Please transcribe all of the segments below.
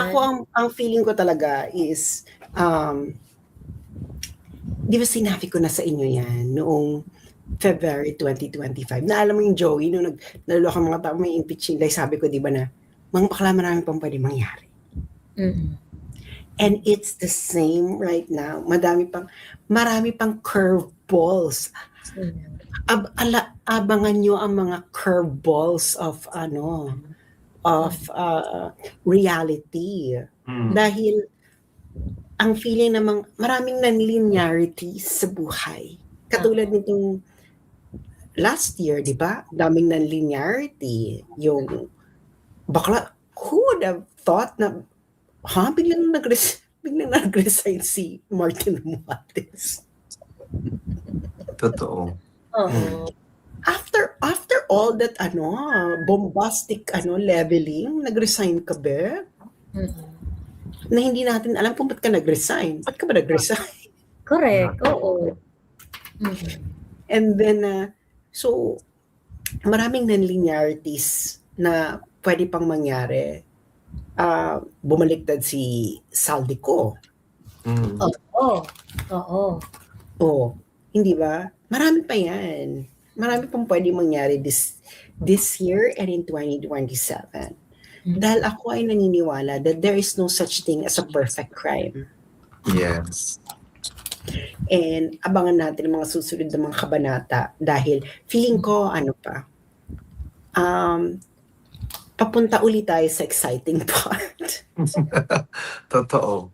Ako, ang feeling ko talaga is, di ba sinabi ko na sa inyo yan noong February 2025, na alam mo yung Joey, nung naluloko ang mga tao, may impeaching, like sabi ko, di ba na, mga bakla marami pang pwede mangyari. And it's the same right now. Marami pang curveballs. Abangan nyo ang mga curveballs of reality. Dahil ang feeling namang maraming non-linearities sa buhay. Katulad nitong last year, di ba? Daming non-linearity. Yung bakla, who would have thought na biglang nag-resign si Martin Romualdez. Totoo. After all that bombastic leveling, nag-resign ka ba? Na hindi natin alam kung ba't ka nag-resign. Ba't ka ba nag-resign? Correct. Oo. And then, so, maraming non-linearities na pwede pang mangyari. Bumaliktad si Saldico. Oo. Hindi ba? Marami pa yan. Marami pang pwede mangyari this year and in 2027. Dahil ako ay naniniwala that there is no such thing as a perfect crime. Yes. And abangan natin ang mga susunod na mga kabanata dahil feeling ko, papunta ulit tayo sa exciting part. Totoo.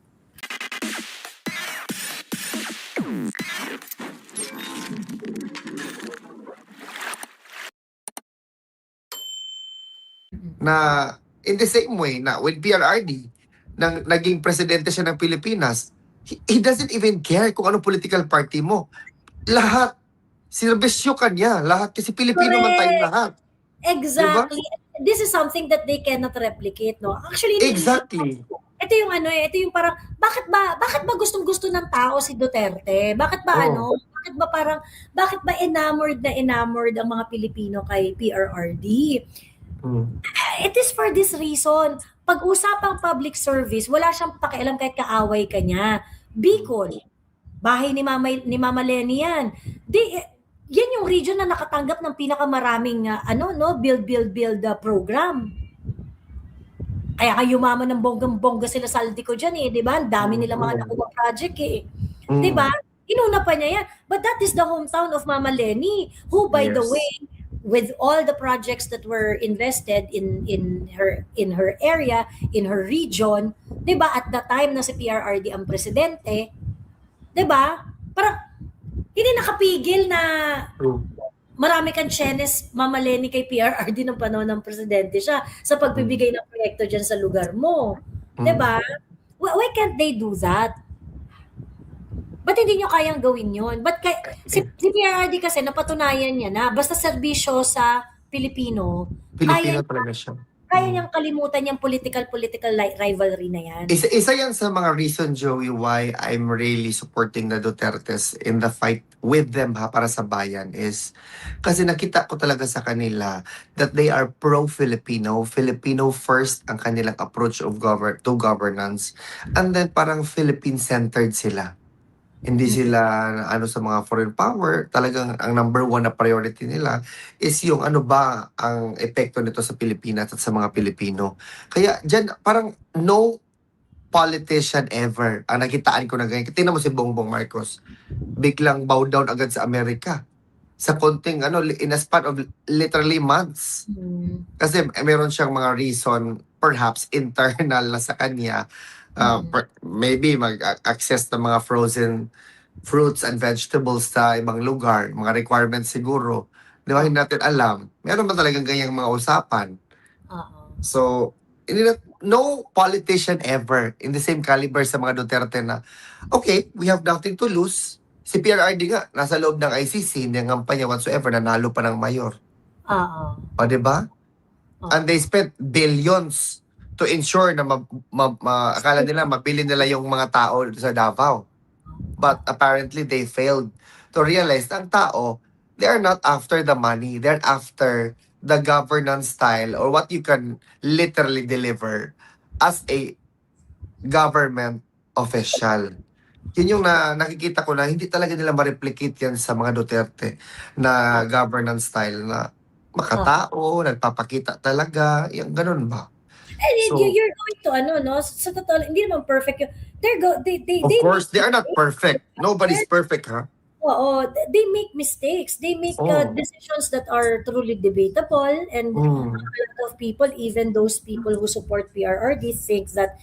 Na in the same way na with PRRD, naging presidente siya ng Pilipinas, he doesn't even care kung anong political party mo. Lahat, sirbisyo kanya. Lahat, kasi Pilipino man tayong lahat. Exactly. Diba? This is something that they cannot replicate, no? Actually, exactly. Ito yung ito yung parang, bakit ba gustong-gusto ng tao si Duterte? Bakit ba bakit ba enamored ang mga Pilipino kay PRRD? It is for this reason. Pag-usapang public service, wala siyang pakialam kahit kaaway ka niya. Bicol, bahay ni Mama Leni yan. Yan yung region na nakatanggap ng pinakamaraming build program. Kaya yumaman ng bonggang-bongga sila Saldico dyan di ba? Ang dami nila mga nakuha project di ba? Inuna pa niya yan. But that is the hometown of Mama Leni, who by the way, with all the projects that were invested in her area, in her region, 'di ba? At the time na si PRRD ang presidente, 'di ba? Parang hindi nakapigil na marami kang chenes Mama Leni kay PRRD ng panahon ng presidente siya sa pagbibigay ng proyekto diyan sa lugar mo. 'Di ba? Why can't they do that? Ba't hindi nyo kayang gawin yun? Si PRRD kasi napatunayan niya na basta serbisyo sa Pilipino talaga siya. Kaya niyang kalimutan yung political rivalry na yan. Isa yan sa mga reason, Joey, why I'm really supporting the Dutertes in the fight with them para sa bayan is kasi nakita ko talaga sa kanila that they are pro-Filipino. Filipino first ang kanilang approach to governance. And then parang Philippine-centered sila. Hindi sila sa mga foreign power, talagang ang number one na priority nila is yung ano ba ang epekto nito sa Pilipinas at sa mga Pilipino. Kaya dyan, parang no politician ever ang nakitaan ko na ganyan. Tingnan mo si Bongbong Marcos, biglang bow down agad sa Amerika. Sa konting, in a span of literally months. Kasi meron siyang mga reason, perhaps internal na sa kanya, maybe mag-access ng mga frozen fruits and vegetables sa ibang lugar, mga requirements siguro. Di ba, hindi natin alam. Meron ba talagang ganyang mga usapan? So, no politician ever in the same caliber sa mga Duterte na, okay, we have nothing to lose. Si PRRD nga, nasa loob ng ICC, hindi ang kampanya whatsoever, nanalo pa ng mayor. O, di ba? And they spent billions to ensure na akala nila mabili nila yung mga tao sa Davao. But apparently they failed to realize na ang tao, they are not after the money. They're after the governance style or what you can literally deliver as a government official. Yun yung nakikita ko na hindi talaga nila ma-replicate yan sa mga Duterte na governance style na makatao, nagpapakita talaga, yung ganun ba? And So, you're going to no, sa totoo lang, hindi naman perfect yun. of They course, they make are not perfect. Nobody's perfect, ha? Oo, they make mistakes. They make Oh. decisions that are truly debatable, and Mm. a lot of people, even those people who support PRRD, think that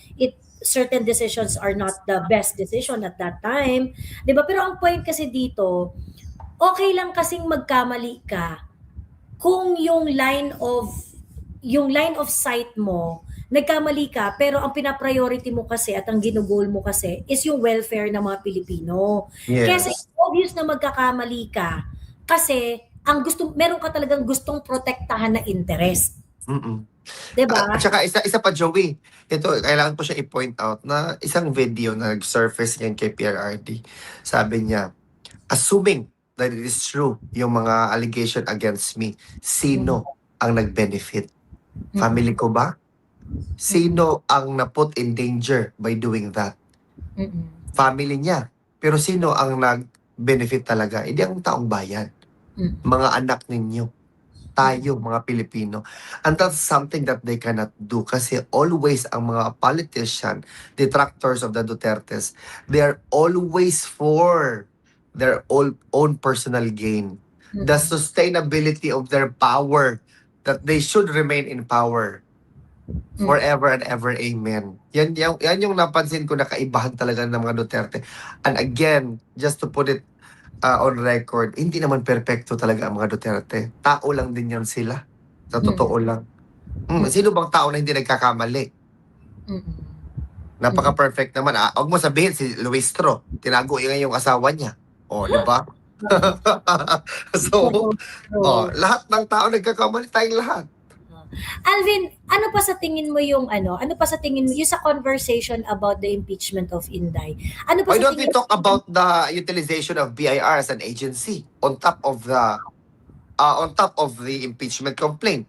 certain decisions are not the best decision at that time. 'Di ba? Pero ang point kasi dito, okay lang kasing magkamali ka kung yung line of sight mo, nagkamali ka, pero ang pinapriority mo kasi at ang ginugol mo kasi is yung welfare ng mga Pilipino. Kasi Yes. obvious na magkakamali ka kasi meron ka talagang gustong protektahan na interest. Mm-mm. 'Di ba? At saka isa pa, Joey. Ito, kailangan ko siya i-point out na isang video na nag-surface yan kay PRRD. Sabi niya, assuming that it is true yung mga allegation against me, sino ang nag-benefit? Family ko ba? Sino ang na-put in danger by doing that? Mm-mm. Family niya. Pero sino ang nag-benefit talaga? Hindi ang taong bayan. Mm. Mga anak ninyo. Tayo, mga Pilipino. And that's something that they cannot do kasi always ang mga politician, detractors of the Dutertes, they are always for their own personal gain. The sustainability of their power, that they should remain in power forever and ever. Amen. Yan yung napansin ko na kaibahan talaga ng mga Duterte. And again, just to put it on record, hindi naman perpekto talaga ang mga Duterte. Tao lang din yan sila. Sa totoo lang. Sino bang tao na hindi nagkakamali? Mm-mm. Napaka-perfect naman. Huwag mo sabihin si Luis Tro, tinago niya yung asawa niya. O, di ba? So, lahat ng tao nagkakamali, tayong lahat. Alvin, ano pa sa tingin mo yung sa conversation about the impeachment of Inday? Ano pa Why sa don't we tingin talk about the utilization of BIR as an agency on top of the impeachment complaint?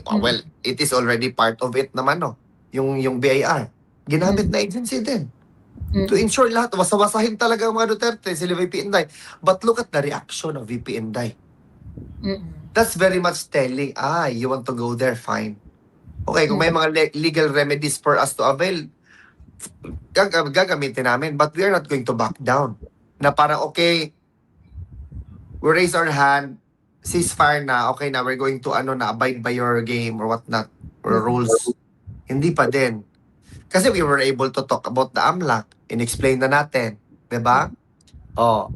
Well, it is already part of it naman, no? Yung BIR. Ginamit na agency din. To ensure lahat, wasawasahin talaga ang mga Duterte, sila VP Inday. But look at the reaction of VP Inday. That's very much telling, you want to go there, fine. Okay, kung may mga legal remedies for us to avail, gagamitin namin. But we are not going to back down. Na parang, okay, we raise our hand, ceasefire na, okay na, we're going to abide by your game or whatnot, or rules. Hindi pa din. Kasi we were able to talk about the AMLAC, in-explain na natin. Diba? Oh.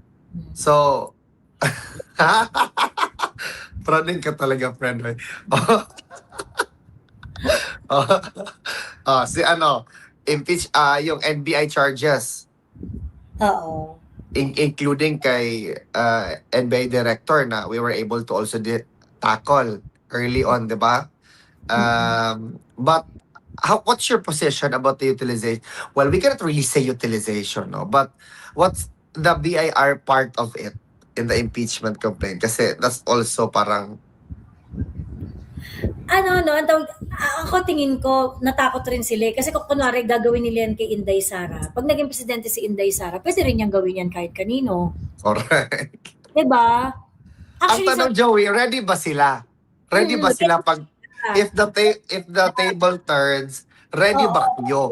So, praning ka talaga, friend. Impeach yung NBI charges. Oo. Including kay NBI director na we were able to also tackle early on, di ba? But what's your position about the utilization? Well, we cannot really say utilization, no? But what's the BIR part of it in the impeachment complaint? Kasi that's also parang ako tingin ko, natakot rin sila. Kasi kung kunwari gagawin nila yan kay Inday Sara, pag naging presidente si Inday Sara, pwede rin niyang gawin yan kahit kanino. correct. Diba? Ang tanong, Joey, ready ba sila? Ready ba sila pag if the table turns, ready ba kayo?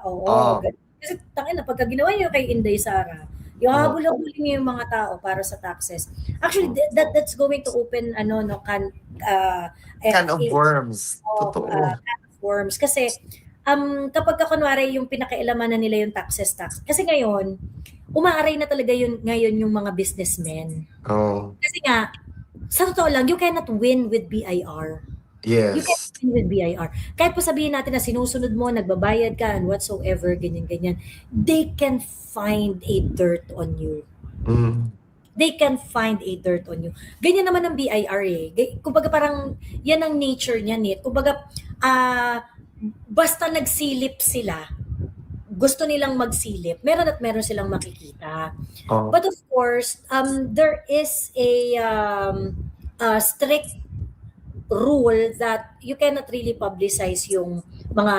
Oo. Kasi tangina, pagka ginawa niyo kay Inday Sara, yung habol-habulin niyo yung mga tao para sa taxes. Actually, that's going to open can of worms. Totoo. Can of worms. Kasi kapag kunwari yung pinakailaman na nila yung tax. Kasi ngayon, umaaray na talaga ngayon yung mga businessmen. Oh. Kasi nga, sa totoo lang, you cannot win with BIR. Yes. You cannot win with BIR. Kahit pa sabihin natin na sinusunod mo, nagbabayad ka, and whatsoever, ganyan-ganyan, they can find a dirt on you. They can find a dirt on you. Ganyan naman ang BIR eh. Kumbaga parang, yan ang nature niyan eh. Kumbaga, basta nagsilip sila, gusto nilang magsilip, meron at meron silang makikita. But of course, there is a strict rule that you cannot really publicize yung mga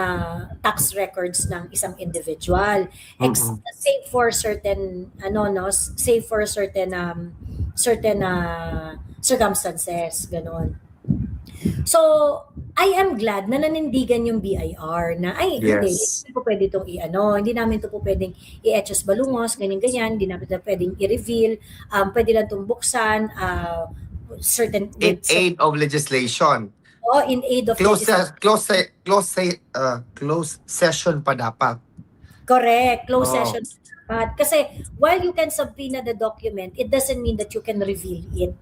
tax records ng isang individual. Mm-mm. Save for certain save for certain circumstances, ganon. So, I am glad na nanindigan yung BIR na Yes. hindi po pwede itong hindi namin ito po pwedeng i-etchos balungos, ganyan-ganyan, hindi namin ito pwedeng i-reveal, pwede lang itong buksan, certain In aid of legislation. in aid of Close session pa dapat. correct, closed Oo. session. But kasi while you can subpoena the document, it doesn't mean that you can reveal it.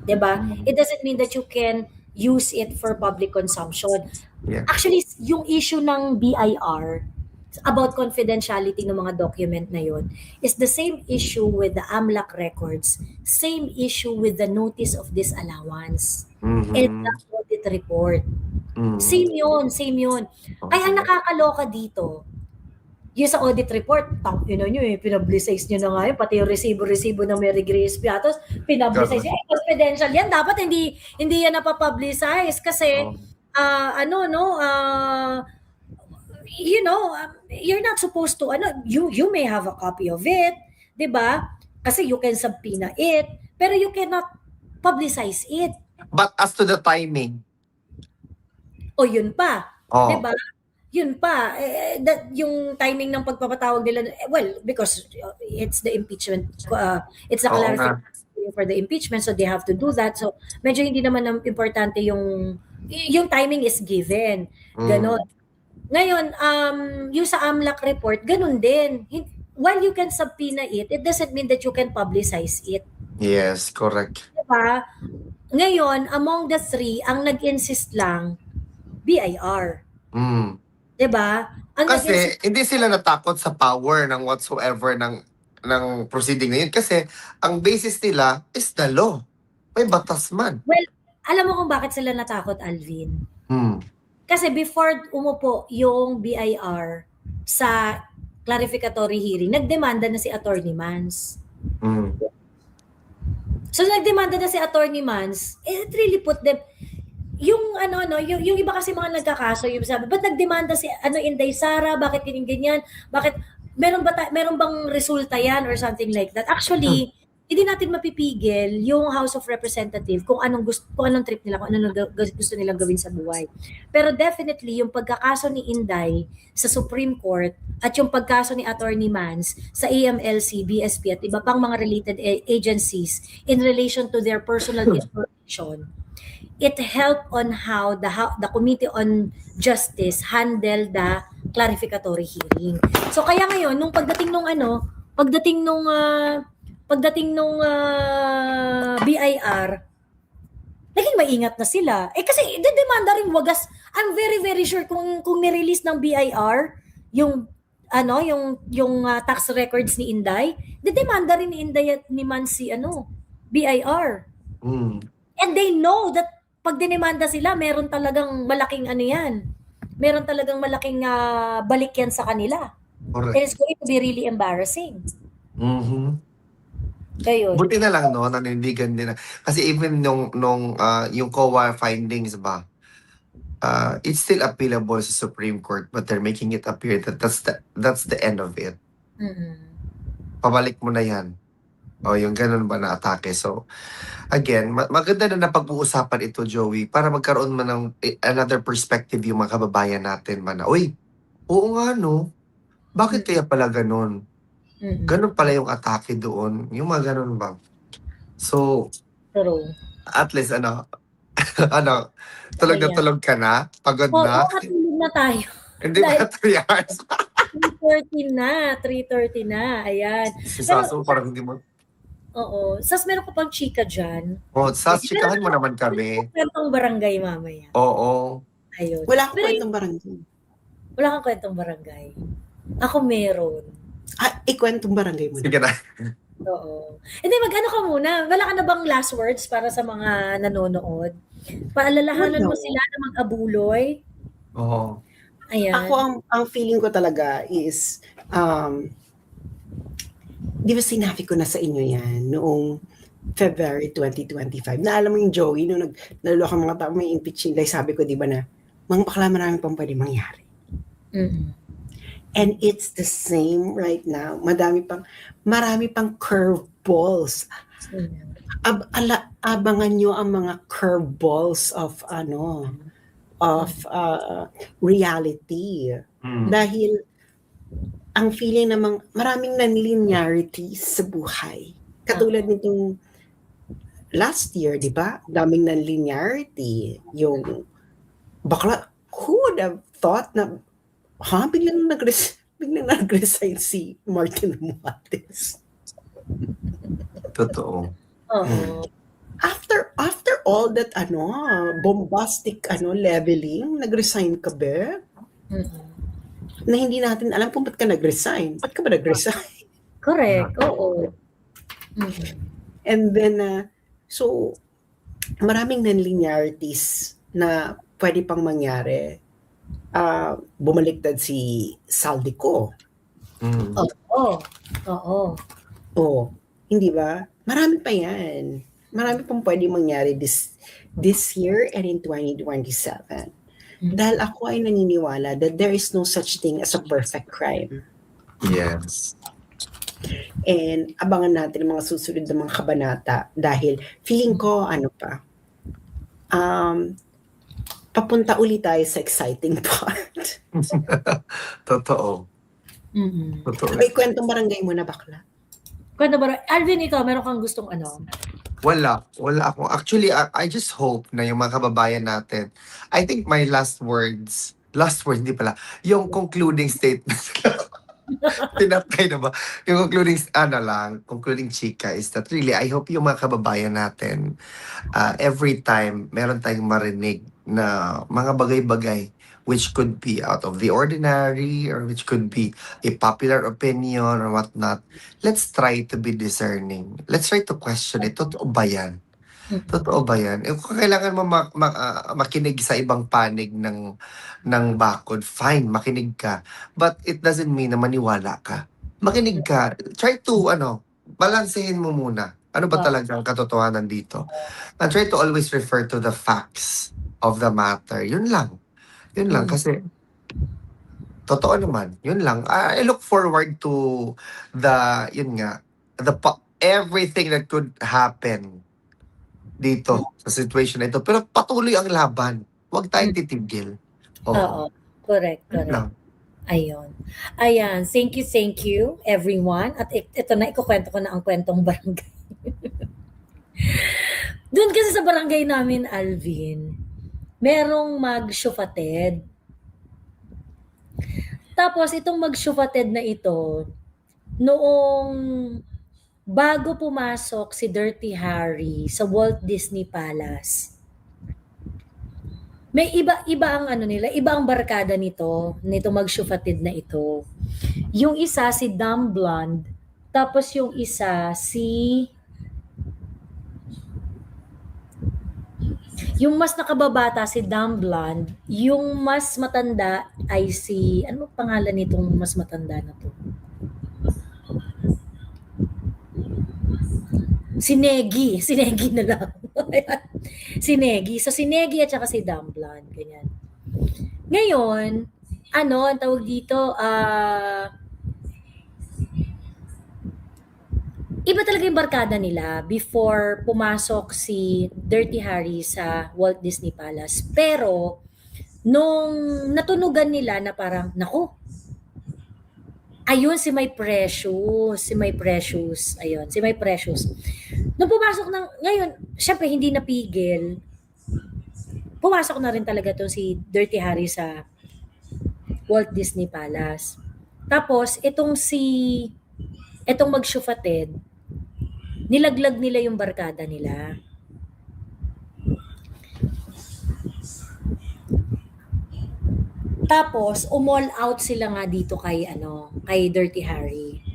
Diba? It doesn't mean that you can use it for public consumption. Yeah. Actually, yung issue ng BIR about confidentiality ng mga document na yun is the same issue with the AMLAC records, same issue with the notice of disallowance and the audit report. Same yun. Ay, ang nakakaloka dito, yung sa audit report, pinablicize nyo na nga yun, pati yung resibo ng Mary Grace Piatos, pinablicize yun. Confidential yan. Dapat hindi yan napapublicize kasi, you're not supposed to, you may have a copy of it, di ba? Kasi you can subpoena it, pero you cannot publicize it. But as to the timing. O yun pa, Oh. di ba? Yun pa, yung timing ng pagpapatawag nila, because it's the impeachment, it's the Oo clarification for the impeachment, so they have to do that. So, medyo hindi naman importante yung timing is given. Ganon. Ngayon, yung sa AMLAC report, ganun din. While you can subpoena it doesn't mean that you can publicize it. Yes, correct. Diba? Ngayon, among the three, ang nag-insist lang, BIR. Diba? Kasi hindi sila natakot sa power ng whatsoever ng proceeding na yun. Kasi ang basis nila is the law. May batas man. Well, alam mo kung bakit sila natakot, Alvin? Kasi before umupo yung BIR sa clarificatory hearing, nagdemanda na si Attorney Mans. So nagdemanda na si Attorney Mans, it really put them, yung yung iba kasi mga nagkakaso, yung sabi, ba't nagdemanda si Inday Sara, bakit ganyan, bakit meron bang resulta yan or something like that. Actually, hindi natin mapipigil yung House of Representatives kung anong trip nila, kung anong gusto nilang gawin sa buhay. Pero definitely yung pagkakaso ni Inday sa Supreme Court at yung pagkaso ni Attorney Mans sa AMLC, BSP at iba pang mga related agencies in relation to their personal information, it helped on how the Committee on Justice handled the clarificatory hearing. So kaya ngayon nung pagdating nung BIR, naging maingat na sila. Kasi demanda rin wagas. I'm very very sure kung ni-release ng BIR yung tax records ni Inday, demanda rin ni Inday at ni Mansi BIR. And they know that pag dinemanda sila, meron talagang malaking meron talagang malaking balik yan sa kanila. Correct. And it's going to be really embarrassing. Kayo. Buti na lang nanindigan din. Kasi even nung yung COA findings ba, it's still appealable sa Supreme Court, but they're making it appear that that's the end of it. Pabalik mo na yan. O yung ganun ba na atake. So, again, maganda na napag-uusapan ito, Joey, para magkaroon man ng another perspective yung mga kababayan natin man na, uy, oo nga bakit kaya pala ganun? Ganun pala yung atake doon. Yung mga ganun ba? So, at least tulog na tulog ka na? Pagod na? Matulog na tayo. Hindi ba 3 hours? 3:30 na. Ayan. Si Saso parang hindi mo. Oo. Sas, meron ko pang chika dyan. Sas, chikahan mo naman kami. Kwentong barangay mamaya. Oo. Ayun. Wala akong kwentong barangay. Wala kang kwentong barangay. Ako meron. Ikwentong barangay mo na. Sige na. Oo. Hindi, mag-ano ka muna. Wala ka na bang last words para sa mga nanonood? Paalalahanan mo sila na mag-abuloy. Oo. Ayan. Ako, ang feeling ko talaga is, di ba sinabi ko na sa inyo yan noong February 2025. Na alam mo yung Joey, nung naluloka mga tao, may impeaching. Like sabi ko, di ba na, mga bakla marami pang pwede mangyari. Mm. And it's the same right now. Marami pang curveballs. Abangan nyo ang mga curveballs of reality. Dahil ang feeling namang maraming non-linearities sa buhay. Katulad nitong last year, di ba? Daming non-linearity. Yung bakla, who would have thought na biglang nag-resign si Martin Romualdez. Totoo. Oo. After all that bombastic leveling, nag-resign ka ba? Mm. Na hindi natin alam kung ba't ka nag-resign. Ba't ka ba nag-resign? Correct. Oo. Mm. And then, so, maraming non-linearities na pwede pang mangyari. Bumaliktad si Saldico. Oo. Oo. Oh, hindi ba? Marami pa yan. Marami pang pwede mangyari this year and in 2027. Dahil ako ay naniniwala that there is no such thing as a perfect crime. Yes. And abangan natin ang mga susunod na mga kabanata dahil feeling ko, papunta ulit tayo sa exciting part. Totoo. Mm-mm. Totoo. May kwentong barangay mo na bakla? Kwento ba? Alvin, ikaw, meron kang gustong Wala ako. Actually, I just hope na yung mga kababayan natin, I think my last words, hindi pala, yung concluding statement, tinatay na ba? Yung concluding chika is that really, I hope yung mga kababayan natin, every time, meron tayong marinig na mga bagay-bagay which could be out of the ordinary or which could be a popular opinion or whatnot, let's try to be discerning. Let's try to question it. Totoo ba yan? Totoo ba yan? Kung kailangan mo makinig sa ibang panig ng bakod, fine, makinig ka. But it doesn't mean na maniwala ka. Makinig ka. Try to, balansehin mo muna. Ano ba talaga ang katotohanan dito? And try to always refer to the facts of the matter. Yun lang. Yun lang. Kasi, totoo naman. Yun lang. I look forward to everything that could happen dito sa situation na ito. Pero patuloy ang laban. Huwag tayong titigil. Oo. Correct. Ayun. Ayan. Thank you, everyone. At ito na, ikukwento ko na ang kwentong barangay. Doon kasi sa barangay namin, Alvin, merong mag-syufated. Tapos, itong mag-syufated na ito, noong bago pumasok si Dirty Harry sa Walt Disney Palace, may iba ang iba ang barkada nito mag-syufatid na ito. Yung isa si Dom Blonde, tapos yung isa yung mas nakababata si Dom Blonde, yung mas matanda ay ano pangalan nitong mas matanda na to? Si Negi na lang. Si Negi. So, si Negi at saka si Dom Blonde. Ganyan. Ngayon, ang tawag dito, iba talaga yung barkada nila before pumasok si Dirty Harry sa Walt Disney Palace. Pero, nung natunugan nila na parang, naku, ayun, si My Precious. Nung pumasok ngayon, syempre hindi napigil. Pumasok na rin talaga to si Dirty Harry sa Walt Disney Palace. Tapos, itong mag-syufatid, nilaglag nila yung barkada nila. Tapos, umall out sila nga dito kay Dirty Harry.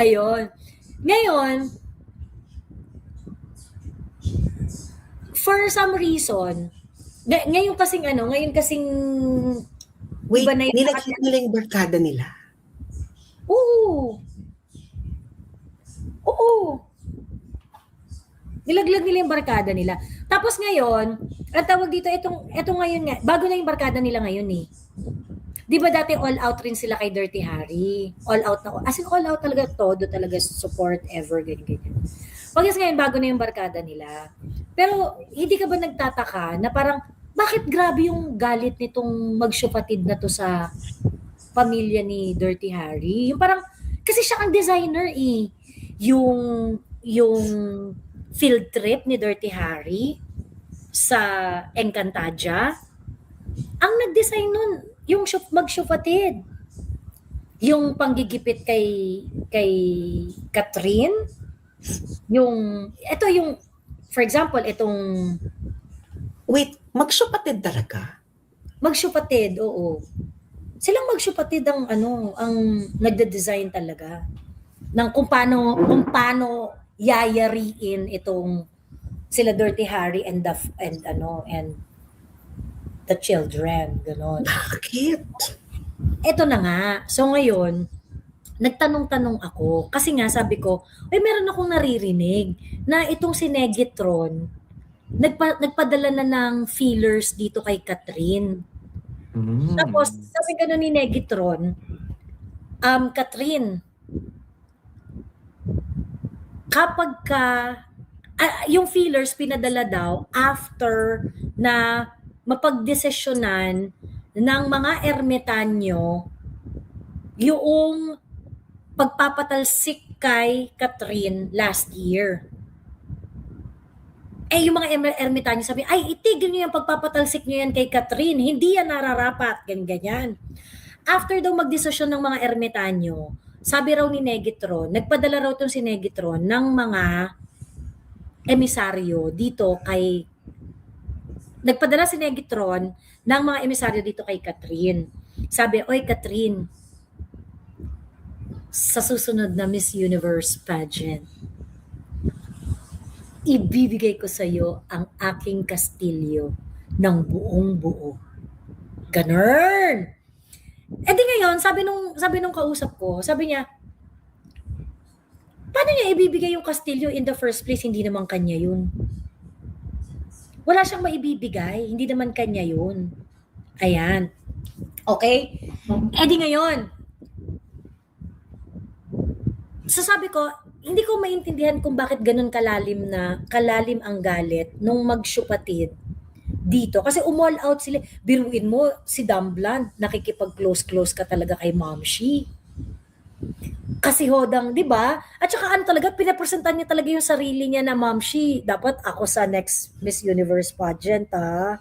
Ayun. Ngayon, for some reason, ngayon kasing wait, iba na yung nilagyan nila yung barkada nila? Oo. Nilaglag nila yung barkada nila. Tapos ngayon, ang tawag dito, itong ngayon nga, bago na yung barkada nila ngayon eh. Di ba dati all out rin sila kay Dirty Harry? All out na, as in all out talaga, todo talaga support ever, ganyan. Pagkas ngayon, bago na yung barkada nila. Pero hindi ka ba nagtataka na parang, bakit grabe yung galit nitong magsyupatid na to sa pamilya ni Dirty Harry? Yung parang, kasi siya ang designer eh. Yung field trip ni Dirty Harry sa Encantadia, ang nag-design nun, yung magsyupatid. Yung panggigipit kay Catherine, for example, itong Wait, magsyupatid talaga? magsyupatid, oo. Silang magsyupatid ang nagde-design talaga ng kung paano yayariin itong sila Dirty Harry and the children, ganon. Bakit? Ito na nga. So ngayon, nagtanong-tanong ako kasi nga sabi ko, meron akong naririnig na itong si Negitron nagpadala na ng feelers dito kay Catherine. Tapos sabi gano'n ni Negitron, Catherine, kapag yung feelers pinadala daw after na mapagdesisyonan ng mga ermitanyo yung pagpapatalsik kay Catherine last year. Yung mga ermitanyo sabi, ay itigil niyo yung pagpapatalsik niyo yan kay Catherine, hindi yan nararapat, ganyan. After daw magdesisyon ng mga ermitanyo, sabi raw ni Negitron, nagpadala raw itong si Negitron ng mga emisaryo dito nagpadala si Negitron ng mga emisaryo dito kay Catherine. Sabi, oy Catherine, sa susunod na Miss Universe pageant, ibibigay ko sa iyo ang aking kastilyo ng buong buo. Ganun! Di ngayon, sabi nung kausap ko, sabi niya, paano niya ibibigay yung kastilyo in the first place? Hindi naman kanya yun. Wala siyang maibibigay. Hindi naman kanya yun. Ayan. Okay? Di ngayon, sabi ko, hindi ko maintindihan kung bakit ganun kalalim ang galit nung magsyupatid dito. Kasi umall out sila. Biruin mo, si Dumbland, nakikipag-close ka talaga kay Mamshi. Kasi hodang, di ba? At saka talaga, pinapresentan niya talaga yung sarili niya na Mamshi, dapat ako sa next Miss Universe pageant, ha?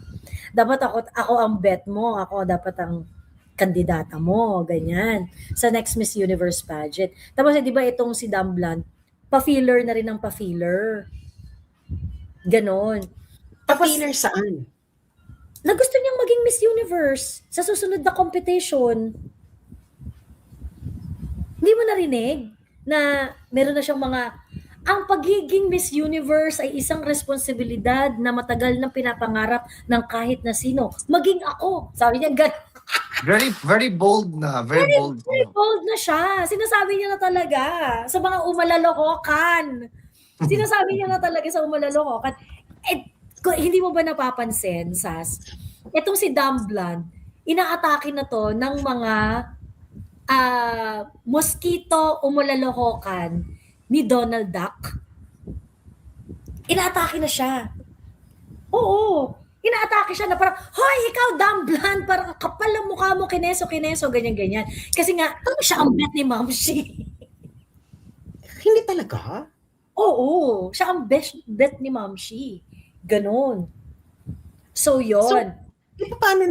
Dapat ako ang bet mo, ako dapat ang kandidata mo, ganyan. Sa next Miss Universe pageant. Tapos, di ba itong si Dumbland, pa-filler na rin ang pa-filler. Ganon. Pa-filler saan? Na gusto niyang maging Miss Universe sa susunod na competition. Hindi mo narinig na meron na siyang ang pagiging Miss Universe ay isang responsibilidad na matagal nang pinapangarap ng kahit na sino. Maging ako. Sabi niya, Very, very bold na. Very bold. Very bold na siya. Sinasabi niya na talaga sa mga umalalokokan. Sinasabi niya na talaga sa umalalokokan. Hindi mo ba napapansin, Sas? Itong si Dumbland, inaatake na to ng mga mosquito umalalokokan ni Donald Duck. Inaatake na siya. Oo. Inaatake siya na parang, hoy, ikaw, Dumbland, parang kapal ang mukha mo, kineso, ganyan. Kasi nga, siya ang bet ni Mamshi. Hindi talaga? Oo, siya ang bet ni Mamshi. Ganon. So, yun. So, paano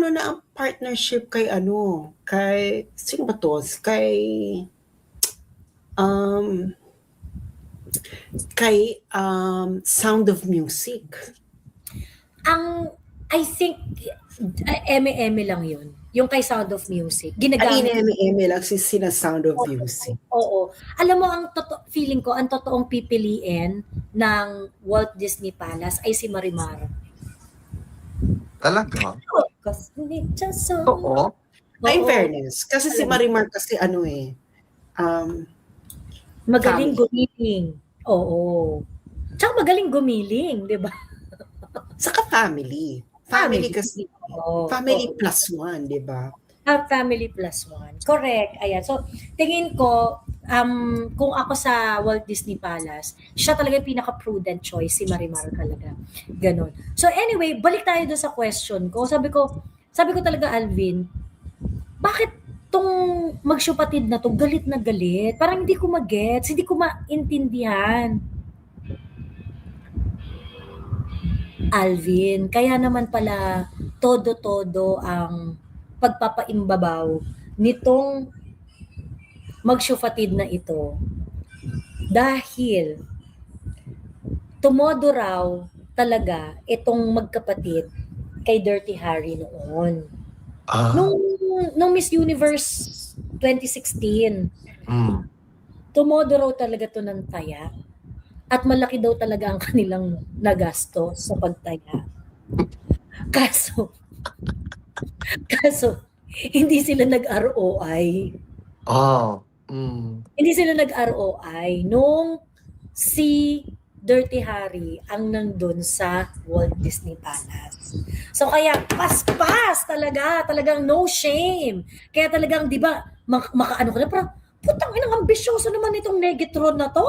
na ang partnership kay sino ba to? Kay Sound of Music. I think, eme lang yun. Yung kay Sound of Music. Ginagamit. Eme lang sina Sound of Music. Oo. Alam mo, feeling ko, ang totoong pipiliin ng Walt Disney Palace ay si Marimar. Talaga? Oo. In fairness. Kasi si Marimar kasi magaling magaling gumiling. Oo. Tsaka magaling gumiling, di ba? Saka family. Family kasi, Oo. family Oo. plus one, di ba? Family plus one. Correct. Ayan. So, tingin ko, kung ako sa Walt Disney Palace, siya talaga yung pinaka-prudent choice, si Marimar talaga. Ganon. So, anyway, balik tayo doon sa question ko. Sabi ko talaga, Alvin, bakit tong magsyupatid na to, galit na galit? Parang hindi ko magets, hindi ko maintindihan. Alvin, kaya naman pala todo-todo ang pagpapaimbabaw nitong magsyufatid na ito dahil tumodo raw talaga itong magkapatid kay Dirty Harry noon. Ah, Nung Miss Universe 2016, mm. tumodo raw talaga to ng taya at malaki daw talaga ang kanilang nagasto sa pagtaya. Kaso, hindi sila nag-ROI. Oh, mm. Hindi sila nag-ROI nung si Dirty Harry ang nandun sa Walt Disney Palace. So kaya paspas talagang no shame. Kaya talagang 'di ba makaano ka na parang putang inang ambisyoso naman itong Negatron na to.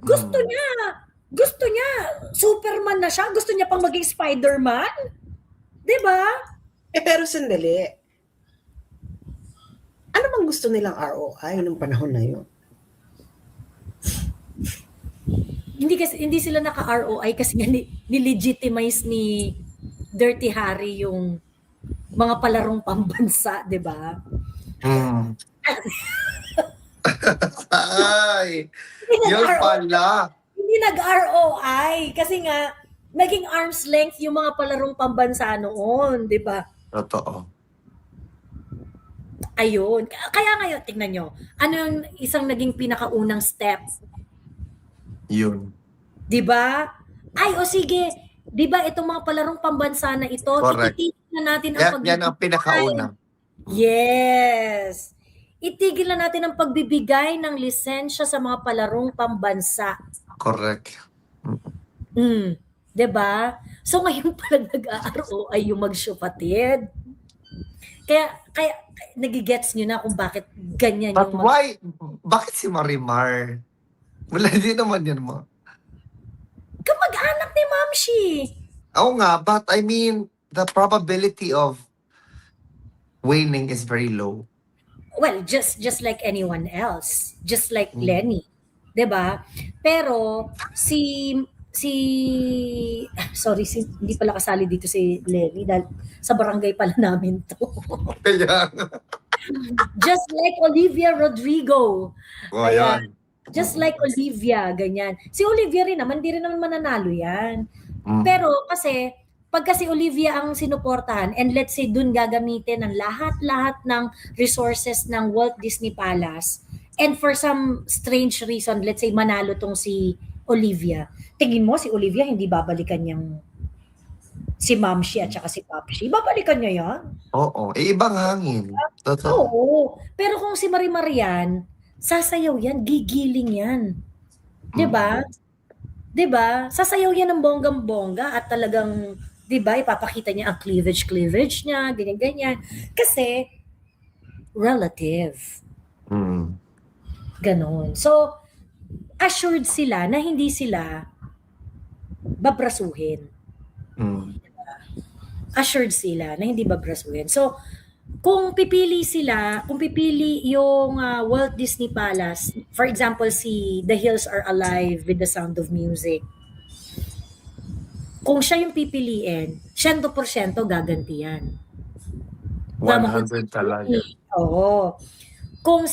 Gusto niya Superman na siya, gusto niya pang maging Spider-Man. 'Di ba? Pero sandali. Ano bang gusto nilang ROI nung panahon na yun? Hindi sila naka-ROI kasi nga ni-legitimize ni Dirty Harry yung mga palarong pambansa, 'di ba? Mm. Ay, Hindi yun nag-ROI. pala. Hindi nag-ROI kasi nga naging arm's length yung mga palarong pambansa noon, 'di ba? Totoo. Ayun. Kaya ngayon, tingnan nyo, ano yung isang naging pinakaunang step? Yun. 'Di ba? Ay, o sige, 'di ba itong mga palarong pambansa na ito, Correct. itigil na natin ang Yan ang pinakauna. Yes. Itigil na natin ang pagbibigay ng lisensya sa mga palarong pambansa. Correct. 'Di ba? So ngayon pala nag-ROI yung magsyupatid. Kaya nagigets nyo na kung bakit ganyan But yung why? Bakit si Marimar? Wala din naman yan mo. kamag-anak ni Mamshi. Oo nga, but I mean, the probability of winning is very low. Well, just like anyone else, just like Lenny, 'di ba? Pero hindi pala kasali dito si Lenny dahil sa barangay pala namin to. Kaya, Just like Olivia Rodrigo. ayan. Just like Olivia, ganyan. Si Olivia rin naman, di rin naman mananalo yan. Mm. Pero kasi, pagka si Olivia ang sinuportahan, and let's say dun gagamitin ang lahat-lahat ng resources ng Walt Disney Palace, and for some strange reason, let's say manalo tong si Olivia, tingin mo si Olivia hindi babalikan niyang si Mamshi at saka si Papshi? Babalikan niya yan? Oo, ibang hangin. Totoo. Oo. Pero kung si Marimar yan, sasayaw yan, gigiling yan. 'Di ba? 'Di ba? Sasayaw yan ng bonggang-bongga at talagang 'di ba, ipapakita niya ang cleavage niya, ganyan-ganyan. Kasi relative. Ganon. So, assured sila na hindi sila babrasuhin. Assured sila na hindi babrasuhin. So, kung pipili yung Walt Disney Palace, for example, si The Hills Are Alive with the Sound of Music, kung siya yung pipiliin, 100% gaganti yan. 100 talaga. Oo. Kung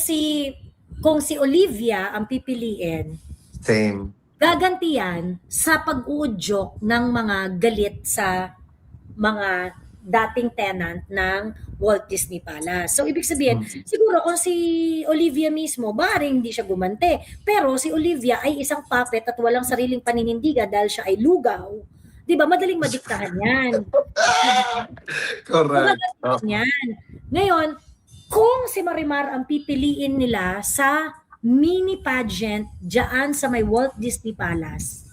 si Olivia ang pipiliin, Same. gaganti yan sa pag-uudyok ng mga galit sa mga dating tenant ng Walt Disney Palace. So, ibig sabihin, siguro kung si Olivia mismo, maaaring hindi siya gumante. Pero si Olivia ay isang puppet at walang sariling paninindigan dahil siya ay lugaw. Di ba? Madaling madiktahan yan. Correct. Yan. Ngayon, kung si Marimar ang pipiliin nila sa mini pageant dyan sa may Walt Disney Palace,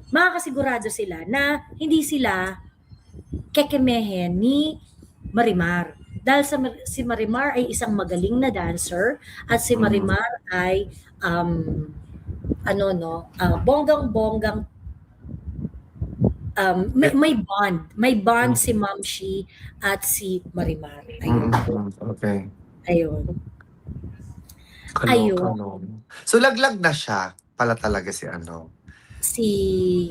makakasigurado sila na hindi sila kekemehin ni Marimar. Dahil si Marimar ay isang magaling na dancer at si Marimar ay bonggang-bonggang may bond si Mamshi at si Marimar. Ayun. Okay. Ayun. Ayun. Kano. So laglag na siya pala talaga si Si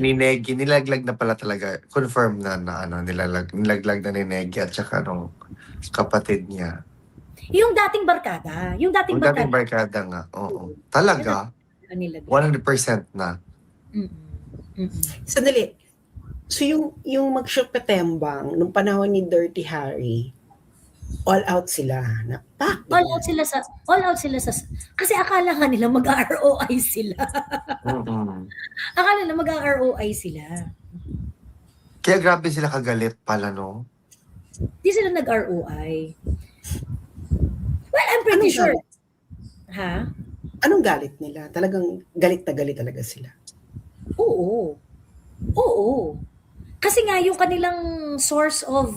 ni Negi, nilaglag na pala talaga. Confirm na nilaglag na ni Negi at saka kapatid niya. yung dating barkada, Yung dating barkada nga. Oo. Talaga? nila. 100% na. Sandali. So yung mag-shoot patembang nung panahon ni Dirty Harry, all out sila. All out sila sa kasi akala nga nila mag-ROI sila. Akala nila mag-ROI sila. Kaya grabe sila kagalit pala, no? Di sila nag-ROI. Well, I'm pretty sure. Galit? Ha? Anong galit nila? Talagang galit na galit talaga sila. Oo. Kasi nga yung kanilang source of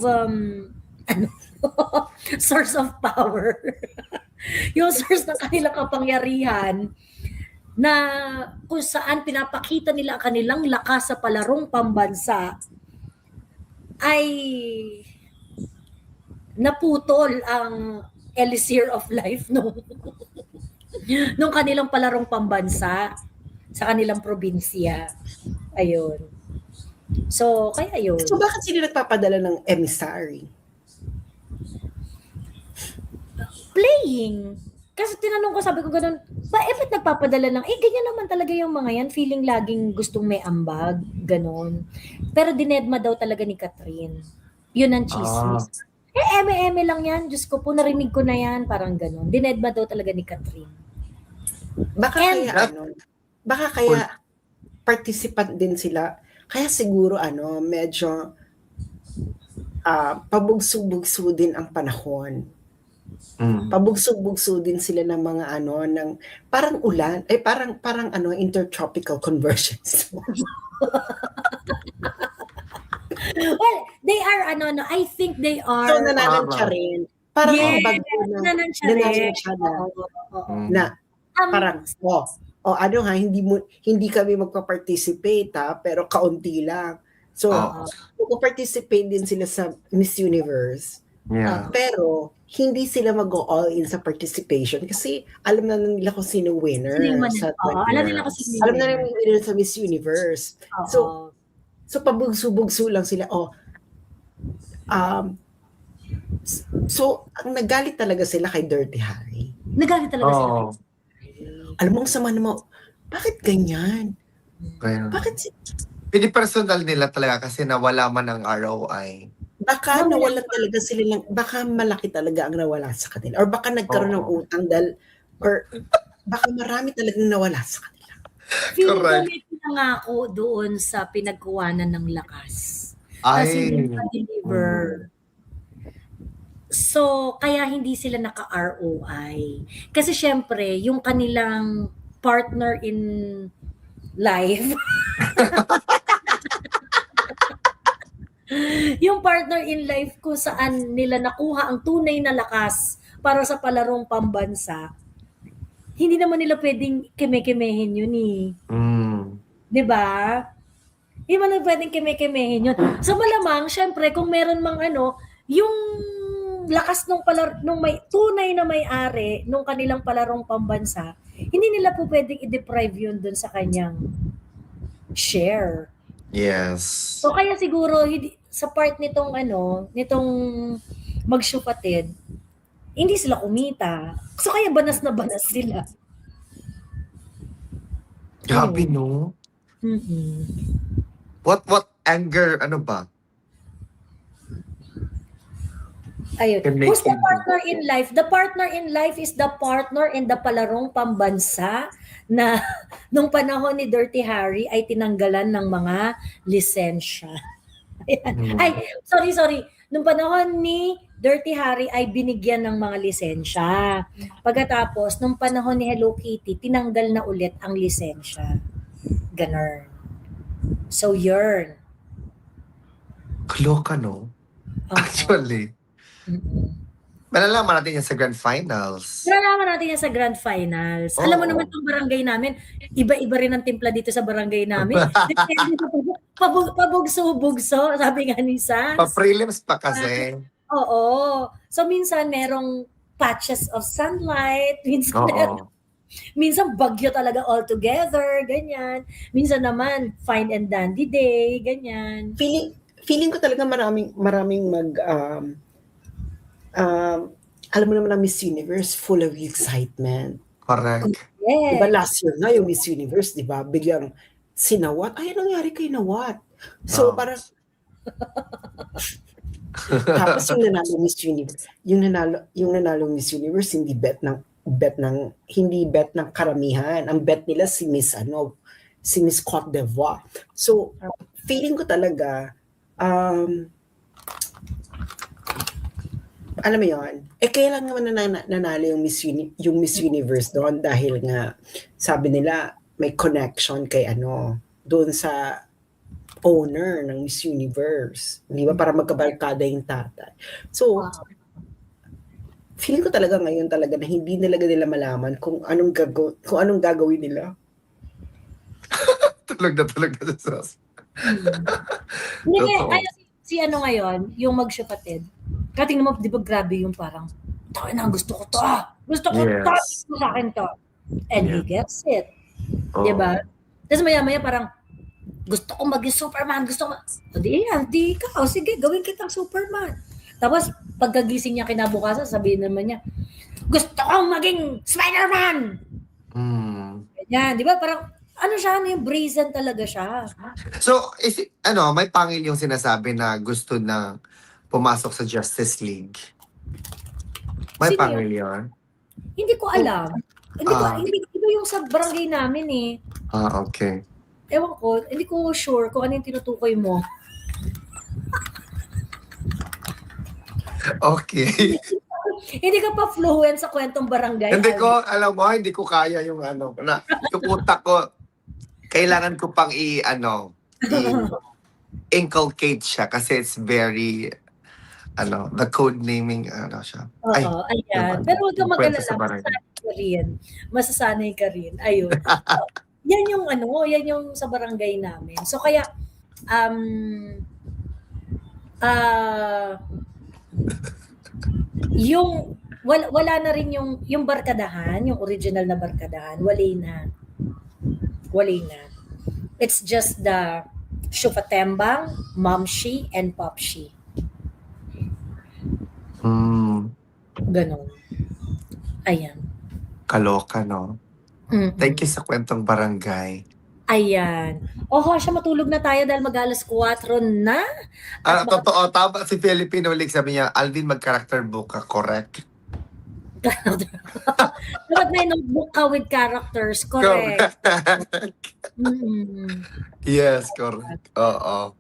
source of power. Yung source ng kanilang kapangyarihan na kung saan pinapakita nila ang kanilang lakas sa palarong pambansa ay naputol ang elixir of life nung kanilang palarong pambansa sa kanilang probinsya. Ayun. So, kaya yun. So bakit sila nagpapadala ng emissary? Playing. Kasi tinanong ko, sabi ko ganun, ba't nagpapadala ng, ganyan naman talaga yung mga yan, feeling laging gustong may ambag, ganun. Pero dinedma daw talaga ni Catherine. Yun ang chismis. Eme lang yan, Diyos ko po, narinig ko na yan, parang ganun. Dinedma daw talaga ni Catherine. Baka kaya participant din sila, kaya siguro medyo pabugso-bugso din ang panahon. Pabugso-bugso din sila ng mga ng parang ulan, parang intertropical conversions. Well, they are I think they are. So nananansya rin. Parang yes, bago nananansya rin. Na parang hindi kami magpa-participate pero kaunti lang. So magpa-participate din sila sa Miss Universe. Yeah. Pero hindi sila mag-all in sa participation kasi alam na nila kung sino winner. Alam nila kung sino alam na nila yung winner sa Miss Universe. So pabugso-bugso lang sila. So ang nagalit talaga sila kay Dirty Harry. Nagalit talaga sila. Alam mo, ang sama naman, bakit ganyan? Bakit Hindi personal nila talaga kasi nawala man ang ROI. Baka nawala talaga sila baka malaki talaga ang nawala sa kanila. Or baka nagkaroon ng utang or baka marami talagang nawala sa kanila. Feeling ko may pinangako doon sa pinagkuwanan ng lakas. Kasi hindi pa-deliver. So, kaya hindi sila naka-ROI. Kasi syempre, yung kanilang partner in life, yung partner in life kung saan nila nakuha ang tunay na lakas para sa palarong pambansa, hindi naman nila pwedeng keme-kemehin yun Diba? Hindi man pwedeng keme-kemehin yun. So malamang, syempre, kung meron mang yung lakas nung may tunay na may-ari nung kanilang palarong pambansa, hindi nila po pwedeng i-deprive yun dun sa kanyang share. Yes. So kaya siguro sa part nitong magsyupatid, hindi sila kumita. So kaya banas na banas sila. Grabe, no? What anger, ba? Ayun. Who's the partner in life? The partner in life is the partner in the palarong pambansa na nung panahon ni Dirty Harry ay tinanggalan ng mga lisensya. Ay, sorry. nung panahon ni Dirty Harry ay binigyan ng mga lisensya. Pagkatapos, nung panahon ni Hello Kitty, tinanggal na ulit ang lisensya. Ganon. So, yun. Kaloka, no? Oo. Actually. Mm-mm. Malalaman natin yan sa grand finals. Nalalaman natin yan sa grand finals. Alam mo Oo. naman itong barangay namin, iba-iba rin ang timpla dito sa barangay namin. Depende sa pabugso-bugso, sabi nga ni Sans. Pa-prelims pa kasi. Oo. So, minsan merong patches of sunlight, Oo. minsan bagyo talaga all together, ganyan. Minsan naman, fine and dandy day, ganyan. Feeling ko talaga maraming alam mo naman ang Miss Universe, full of excitement. Correct. Yes. Diba last year nga yung Miss Universe, diba? Biglang sinawat. Ay, anong nangyari kay Nawat? So, Oh. parang tapos yung nanalo Miss Universe, yung nanalo Miss Universe, hindi bet ng karamihan. Ang bet nila si Miss Cote d'Ivoire. So, feeling ko talaga alam mo yun, kailan naman nanalo yung Miss Universe doon dahil nga sabi nila may connection kay doon sa owner ng Miss Universe. Di ba? Para magkabarkada yung tatay. So, feeling ko talaga ngayon talaga na hindi nila malaman kung anong gagawin nila. tulog na sa sauce. Hindi, Totoo. kaya si ngayon, yung mag-shapatid. Katingin mo, di ba grabe yung parang, gusto ko to. Gusto ko Yes. to. Gusto sa akin to. And he gets it. Oo. Di ba? Tapos maya-maya parang, gusto ko maging Superman. Gusto ko, di ikaw. Sige, gawin kitang Superman. Tapos, pagkagising niya kinabukasan, sabihin naman niya, gusto ko maging Spider-Man. Yan, di ba? Parang, yung brazen talaga siya. So, may pangil yung sinasabi na gusto na pumasok sa Justice League. May Sino pangil yun? Hindi ko alam. Hindi yung sa barangay namin eh. Okay. Ewan ko, hindi ko sure kung ano yung tinutukoy mo. Okay. Hindi ka pa fluent sa kwentong barangay. hindi ko kaya yung yung utak ko, kailangan ko pang inculcate siya kasi it's very, the code naming, siya. Oo, ayan. diba? Pero huwag kang Yung kwento mag-alala, sa barangay. masasanay ka rin. Ayun. So, yan yung sa barangay namin. So, kaya, yung wala na rin yung barkadahan, yung original na barkadahan, wala na. It's just the Shufatembang, Momshi, and Popshi. Ganon. Ayan. Kaloka, no? Mm-mm. Thank you sa kwentong barangay. Ayan. Siya matulog na tayo dahil mag-alas 4 na. Totoo, tama si Filipino League, sabi niya, Alvin, mag-character book ka, correct? Dapat may notebook ka with characters, correct? Mm-mm. Yes, correct. Oo.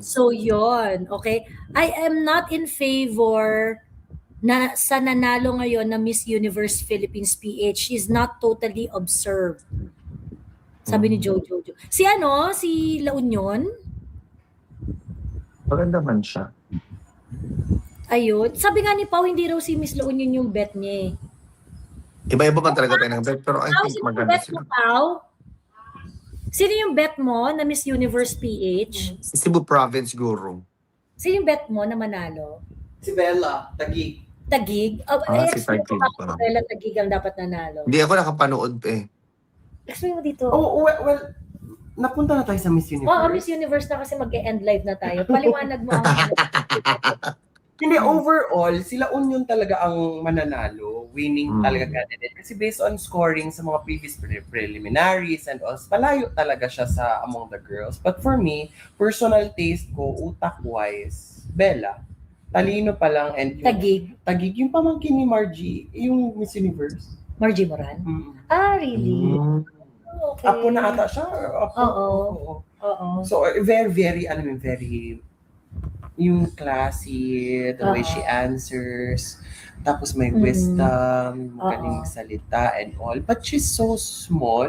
So, yon, okay? I am not in favor na sa nanalo ngayon na Miss Universe Philippines PH. She's not totally observed. Sabi ni Jojo. Si La Union? Maganda man siya. Ayun. Sabi nga ni Pau, hindi raw si Miss La Union yung bet niya eh. Iba-iba man talaga tayo ng bet, pero I think Sino yung maganda bet mo, sila. Pau? Sino yung bet mo na Miss Universe PH? Cebu Province Guru. Sino yung bet mo na manalo? Si Bella, Taguig. Tagig? Si Tagig. Bella Tagig ang dapat nanalo. Hindi ako nakapanood eh. Explain mo dito. Well, napunta na tayo sa Miss Universe. Miss Universe na kasi mag-e-end live na tayo. Paliwanag mo ang Hindi, overall, sila Union talaga ang mananalo, winning talaga candidate. Kasi based on scoring sa mga previous preliminaries and all, palayo talaga siya sa among the girls. But for me, personal taste ko, utak-wise, Bella. Talino pa lang and yung Tagig, yung pamangkin ni Margie, yung Miss Universe. Margie Moran? Really? Okay. Apo na ata siya? Oo. So, very, very, very Yung classy, the way she answers, tapos may Mm. wisdom, magaling Oo. salita and all. But she's so small.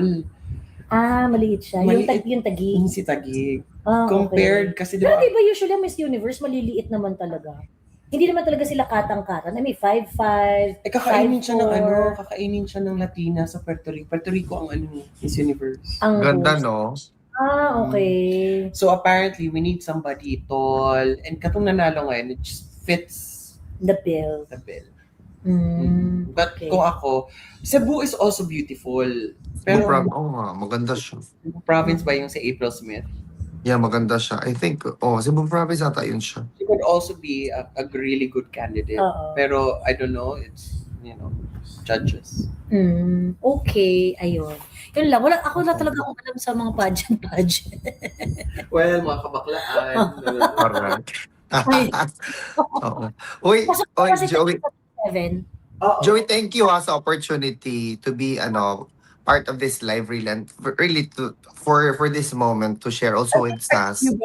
Maliit siya. Maliit. Yung tagi. Yung si Taguig. Okay. Compared kasi di Pero ba, di ba usually ang Miss Universe, maliliit naman talaga. Hindi naman talaga sila katang-katan. I mean, 5'5", kakainin siya ng 5'4", kakainin siya ng Latina sa Puerto Rico. Puerto Rico ang Miss Universe. ang Ganda, host. no? Okay. So apparently, we need somebody tall. And katong nanalo ngayon, it just fits The bill. the bill. Mm. But Okay. kung ako, Cebu is also beautiful. Pero Oo nga, maganda siya. province ba yung si April Smith? Yeah, maganda siya. I think, Cebu Province ata yun siya. She could also be a really good candidate. Oo. Pero I don't know, it's, judges. Okay, ayun. Yun lang. Ako na talaga akong alam sa mga pageant. Well, mga kabaklaan. Correct. Ay. Oo. Uy, Kasi Joey, 7. Joey, thank you sa opportunity to be part of this live really and really for this moment to share also with SAS. You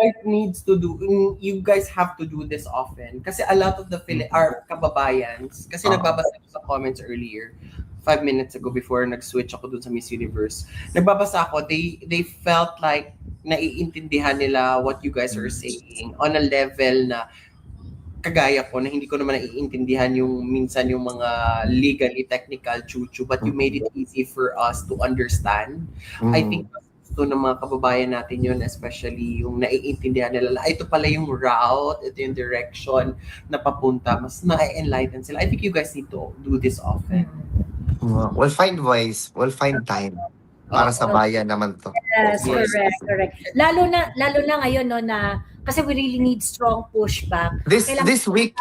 guys have to do this often. Kasi a lot of our kababayans, kasi nagbabasa ko sa comments earlier, 5 minutes ago before nag-switch ako dun sa Miss Universe. Nagbabasa ako, they felt like naiintindihan nila what you guys are saying on a level na kagaya ko na hindi ko naman naiintindihan yung minsan yung mga legally technical chuchu, but you made it easy for us to understand. I think gusto ng mga kababayan natin yun, especially yung naiintindihan nila, ito pala yung route, ito yung direction na papunta, mas na-enlighten sila. I think you guys need to do this often. We'll find ways, we'll find time para sa bayan naman to. Yes, correct. Lalo na ngayon no na kasi we really need strong pushback. This week,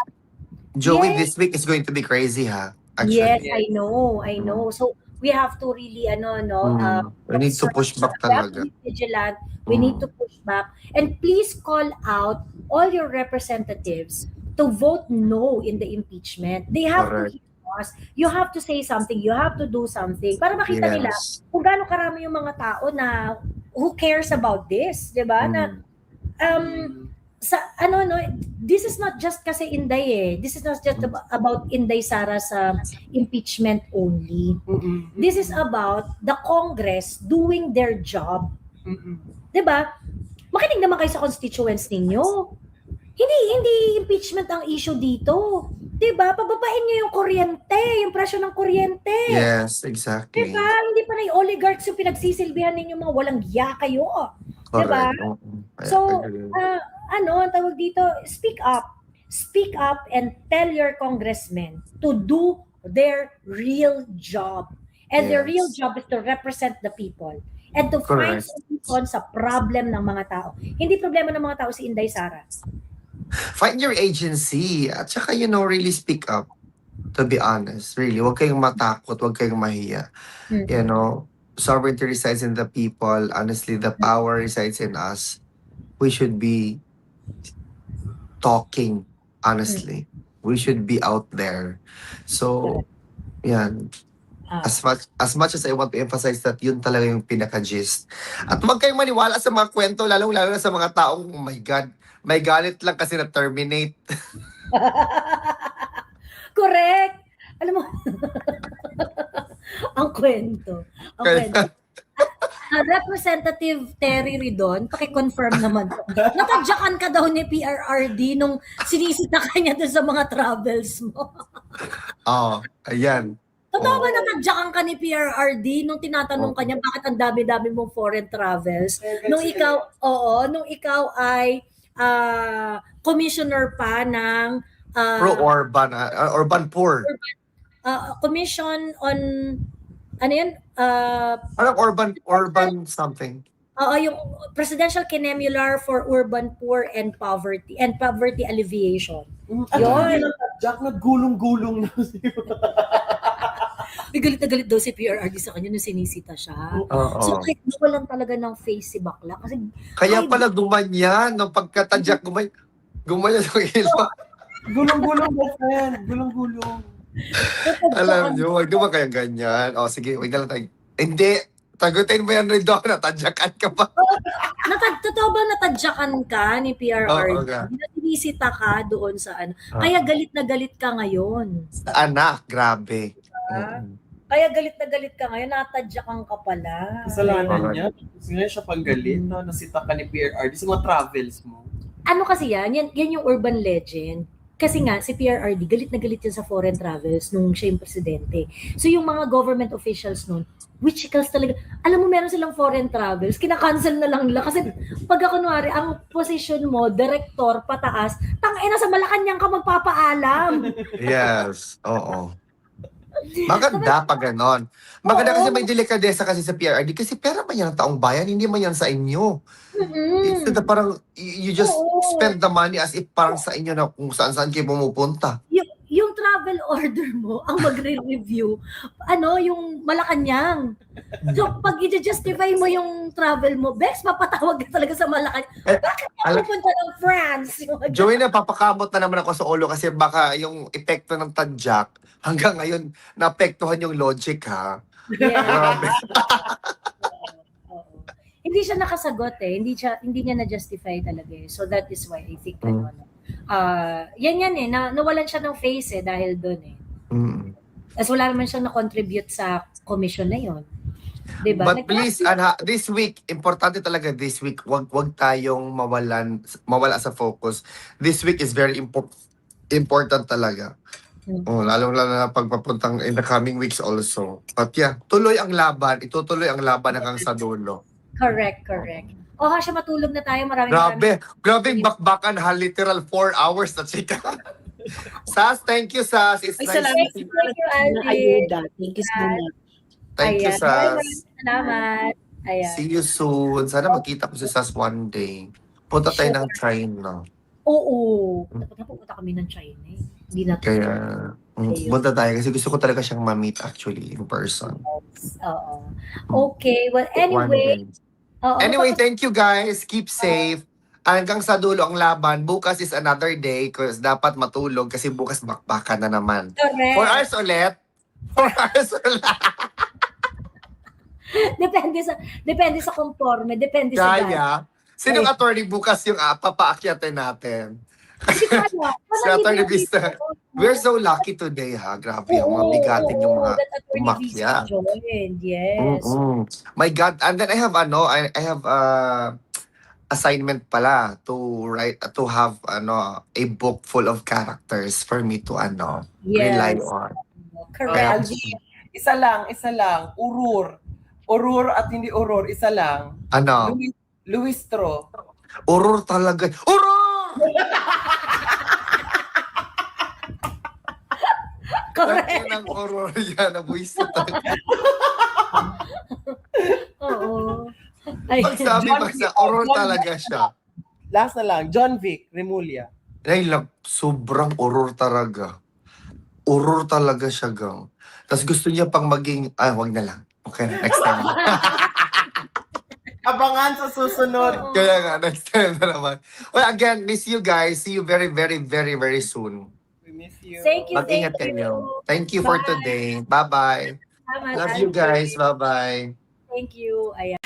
Joey, Yes. this week is going to be crazy, ha? Actually. Yes, I know. So we have to really we need to push back talaga. Be vigilant. We need to push back. And please call out all your representatives to vote no in the impeachment. They have Correct. to hear us. You have to say something. You have to do something. Para makita nila Yes. kung gaano karami yung mga tao na who cares about this, 'di ba? Na this is not just kasi Inday This is not just about Inday Sara sa impeachment only. This is about the Congress doing their job. 'Di ba? Makinig naman kayo sa constituents ninyo. Hindi impeachment ang issue dito. 'Di ba? Pababain niyo yung kuryente, yung presyo ng kuryente. Yes, exactly. 'Di ba? Hindi pa na yung oligarchs yung pinagsisilbihan ninyo mga walang giya kayo. Diba? Correct. So, ang tawag dito, speak up. Speak up and tell your congressmen to do their real job. And their real job is to represent the people and to find Correct. solution sa problem ng mga tao. Hindi problema ng mga tao si Inday Sara. Find your agency at saka really speak up, to be honest. Really, huwag kayong matakot, huwag kayong mahiya. Sovereignty resides in the people. Honestly, the power resides in us. We should be talking, honestly. We should be out there. So, yan. As much as I want to emphasize that yun talaga yung pinaka-gist. At huwag kayong maniwala sa mga kwento, lalo na sa mga taong, oh my God, may galit lang kasi na-terminate. Correct! Alam mo, ang kwento. Representative Terry Ridon, paki-confirm naman. Natadyakan ka daw ni PRRD nung sinisita ka niya dun sa mga travels mo. Ayan. Totoo ba natadyakan ka ni PRRD nung tinatanong ka niya bakit ang dami-dami mong foreign travels? Nung ikaw ay commissioner pa ng Pro-Urban, Urban Poor. Commission on Parang urban something. yung Presidential Kinemular for Urban Poor and Poverty Alleviation. Yun. Jack, naggulong-gulong na siya. Galit na galit daw si PRRD sa kanya nung sinisita siya. So kahit walang talaga ng face si bakla. Kasi Kaya pala gumanyan, nung pagkatadyak gumanyan yung ilo. Gulong-gulong ba, friend? Gulong-gulong. Alam nyo, wag naman kayang ganyan. Sige, wag na lang tayo. Hindi, Tagutin mo yan rin doon, natadyakan ka pa. Totoo ba natadyakan ka ni PRRD? Oo nga. Sinisita ka doon sa ano? Ah. Kaya galit na galit ka ngayon. Anak, grabe. Ah. Mm. Kaya galit na galit ka ngayon, natadyakan ka pala. Kasalanan niya. Ngayon siya panggalit, no? Nasita ka ni PRRD sa mga travels mo. Ano kasi yan yung urban legend. Kasi nga, si PRRD, galit na galit yan sa foreign travels nung siya yung presidente. So yung mga government officials nun, witchicals talaga. Alam mo, meron silang foreign travels, kinakancel na lang nila. Kasi pag kunwari, ang position mo, director, pataas, tangina sa Malacanang ka magpapaalam. Yes, oo. Maganda pa ganon. Maganda kasi may delikadesa kasi sa PRRD kasi pera man yan ng taong bayan, hindi man yan sa inyo. It's the parang you just Oo. spend the money as if parang sa inyo na kung saan-saan kayo pumupunta. Yung travel order mo, ang magre-review, yung Malacanang. So, pag i-justify mo yung travel mo, Bex, mapatawag ka talaga sa Malacanang. Bakit ka alam- pupunta ng France? Joey, napapakamot na naman ako sa ulo kasi baka yung epekto ng tadyak hanggang ngayon naapektuhan yung logic ha. Yeah. Grabe. Oo. Hindi siya nakasagot eh. Hindi niya na-justify talaga eh. So that is why I think yan eh, nawalan siya ng face eh dahil doon eh. Mm. As wala naman siyang na-contribute sa commission na yon. Diba? But please, this week, importante talaga this week, wag tayong mawala sa focus. This week is very important talaga. Lalo na pagpapuntang in the coming weeks also. But yeah, tuloy ang laban. Itutuloy ang laban hanggang sa dulo. Correct. O siya matulog na tayo. Maraming Grabe yung bakbakan ha. Literal 4 hours na chika. Sas, thank you, Sas. It's Ay, nice. salamat Thank you, Alvin. ayuda. Thank you so much. Thank you, Ayan. Sas. Maraming salamat. Ayan. See you soon. Sana magkita ko si Sas one day. Punta tayo ng China. Oo. Napunta kami ng China eh. Hindi na Kaya, punta tayo kasi gusto ko talaga siyang ma-meet actually in person. Oo. Okay. Well, One anyway. day. Oo, Anyway, thank you guys. Keep safe. Hanggang sa dulo ang laban. Bukas is another day because dapat matulog kasi bukas bakbakan na naman. correct. 4 hours ulit. 4 hours ulit. Depende sa conforme. Depende sa guide. Kaya, sinong attorney bukas yung papaakyatin natin? Hindi ko alam. Si Attorney Vista. We're so lucky today ha. Grabe, ang mga bigatin yung mga umakyat. Yes. My God, and then I have I have assignment pala to write to have a book full of characters for me to rely Yes. on. Correct. Alvin, isa lang. Urur at hindi urur, isa lang. Ano? Luistro. Urur talaga. Urur! Correct. Laki ng urur yan. Nabuisit talaga. Oo. Ay, Pagsabi John pa sa Vic, urur John talaga siya. Last na lang, John Vic Remulla. Ay, sobrang urur talaga. Urur talaga siya, gang. Tapos gusto niya pang maging, wag na lang. Okay na, next time. Abangan sa susunod. Kaya nga, next time na naman. Well, again, miss you guys. See you very, very, very, very soon. We miss you. Thank you. Mag-ingat kayo. Thank you for Bye. today. Bye-bye. Salamat, Love you Alvin. guys. Bye-bye. Thank you. Ayan.